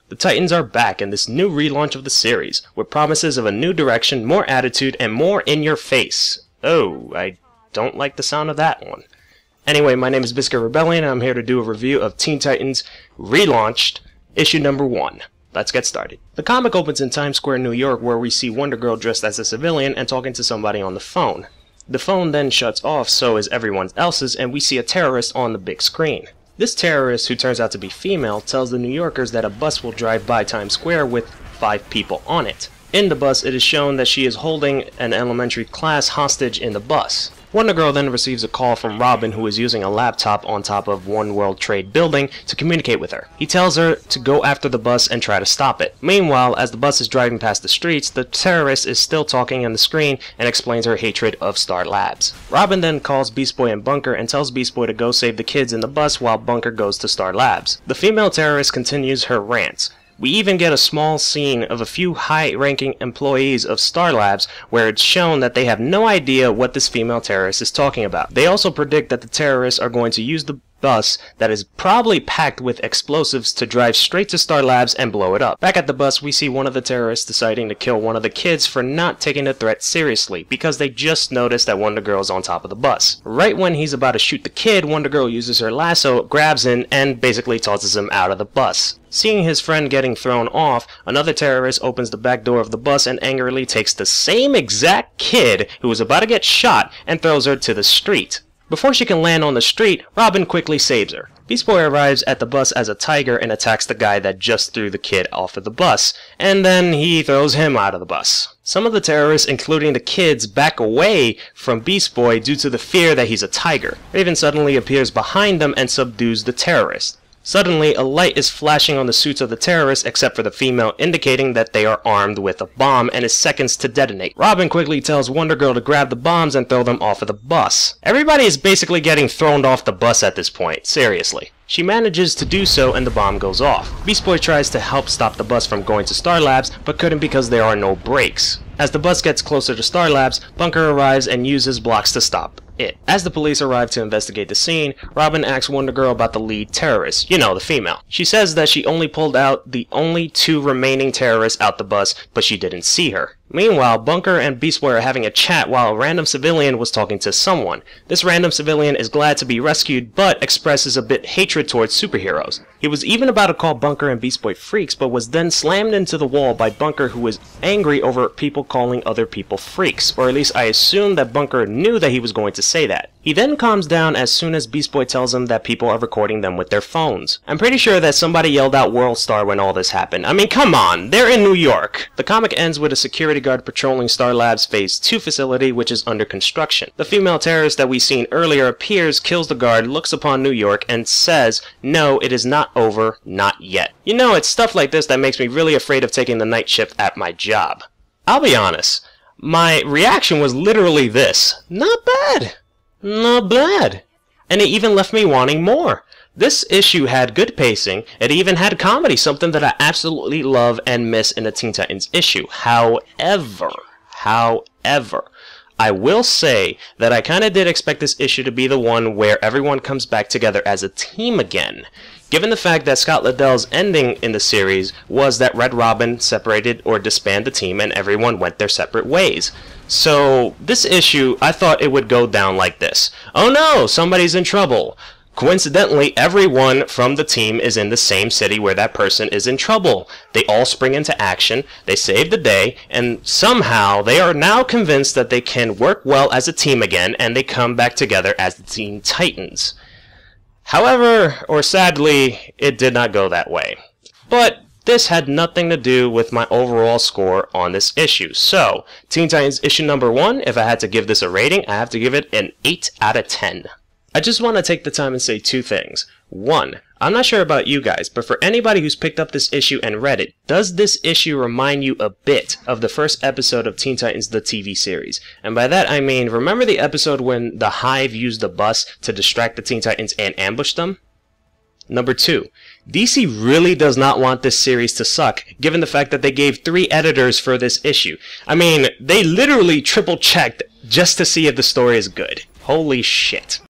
The Titans are back in this new relaunch of the series, with promises of a new direction, more attitude, and more in your face. Oh, I don't like the sound of that one. Anyway, my name is Bizkit Rebellion, and I'm here to do a review of Teen Titans Relaunched, issue number 1. Let's get started. The comic opens in Times Square, New York, where we see Wonder Girl dressed as a civilian and talking to somebody on the phone. The phone then shuts off, so is everyone else's, and we see a terrorist on the big screen. This terrorist, who turns out to be female, tells the New Yorkers that a bus will drive by Times Square with 5 people on it. In the bus, it is shown that she is holding an elementary class hostage in the bus. Wonder Girl then receives a call from Robin, who is using a laptop on top of One World Trade building to communicate with her. He tells her to go after the bus and try to stop it. Meanwhile, as the bus is driving past the streets, the terrorist is still talking on the screen and explains her hatred of Star Labs. Robin then calls Beast Boy and Bunker and tells Beast Boy to go save the kids in the bus while Bunker goes to Star Labs. The female terrorist continues her rants. We even get a small scene of a few high-ranking employees of Star Labs where it's shown that they have no idea what this female terrorist is talking about. They also predict that the terrorists are going to use the bus that is probably packed with explosives to drive straight to Star Labs and blow it up. Back at the bus, we see one of the terrorists deciding to kill one of the kids for not taking the threat seriously because they just noticed that Wonder Girl is on top of the bus. Right when he's about to shoot the kid, Wonder Girl uses her lasso, grabs him, and basically tosses him out of the bus. Seeing his friend getting thrown off, another terrorist opens the back door of the bus and angrily takes the same exact kid who was about to get shot and throws her to the street. Before she can land on the street, Robin quickly saves her. Beast Boy arrives at the bus as a tiger and attacks the guy that just threw the kid off of the bus, and then he throws him out of the bus. Some of the terrorists, including the kids, back away from Beast Boy due to the fear that he's a tiger. Raven suddenly appears behind them and subdues the terrorist. Suddenly, a light is flashing on the suits of the terrorists except for the female, indicating that they are armed with a bomb and is seconds to detonate. Robin quickly tells Wonder Girl to grab the bombs and throw them off of the bus. Everybody is basically getting thrown off the bus at this point, seriously. She manages to do so and the bomb goes off. Beast Boy tries to help stop the bus from going to Star Labs, but couldn't because there are no brakes. As the bus gets closer to Star Labs, Bunker arrives and uses blocks to stop it. As the police arrive to investigate the scene, Robin asks Wonder Girl about the lead terrorist, you know, the female. She says that she only pulled out the only 2 remaining terrorists out the bus, but she didn't see her. Meanwhile, Bunker and Beast Boy are having a chat while a random civilian was talking to someone. This random civilian is glad to be rescued, but expresses a bit hatred towards superheroes. He was even about to call Bunker and Beast Boy freaks, but was then slammed into the wall by Bunker, who was angry over people calling other people freaks, or at least I assume that Bunker knew that he was going to say that. He then calms down as soon as Beast Boy tells him that people are recording them with their phones. I'm pretty sure that somebody yelled out World Star when all this happened. I mean, come on, they're in New York! The comic ends with a security guard patrolling Star Labs Phase 2 facility, which is under construction. The female terrorist that we seen earlier appears, kills the guard, looks upon New York, and says, "No, it is not over, not yet." You know, it's stuff like this that makes me really afraid of taking the night shift at my job. I'll be honest, my reaction was literally this: not bad. Not bad. And it even left me wanting more. This issue had good pacing, it even had comedy, something that I absolutely love and miss in a Teen Titans issue. However, I will say that I kinda did expect this issue to be the one where everyone comes back together as a team again. Given the fact that Scott Lobdell's ending in the series was that Red Robin separated or disbanded the team and everyone went their separate ways. So this issue, I thought it would go down like this. Oh no, somebody's in trouble. Coincidentally, everyone from the team is in the same city where that person is in trouble. They all spring into action, they save the day, and somehow they are now convinced that they can work well as a team again, and they come back together as the Teen Titans. However, or sadly, it did not go that way. But this had nothing to do with my overall score on this issue. So, Teen Titans issue number 1, if I had to give this a rating, I have to give it an 8 out of 10. I just want to take the time and say 2 things. 1, I'm not sure about you guys, but for anybody who's picked up this issue and read it, does this issue remind you a bit of the first episode of Teen Titans the TV series? And by that I mean, remember the episode when the Hive used the bus to distract the Teen Titans and ambush them? Number 2, DC really does not want this series to suck, given the fact that they gave 3 editors for this issue. I mean, they literally triple-checked just to see if the story is good. Holy shit.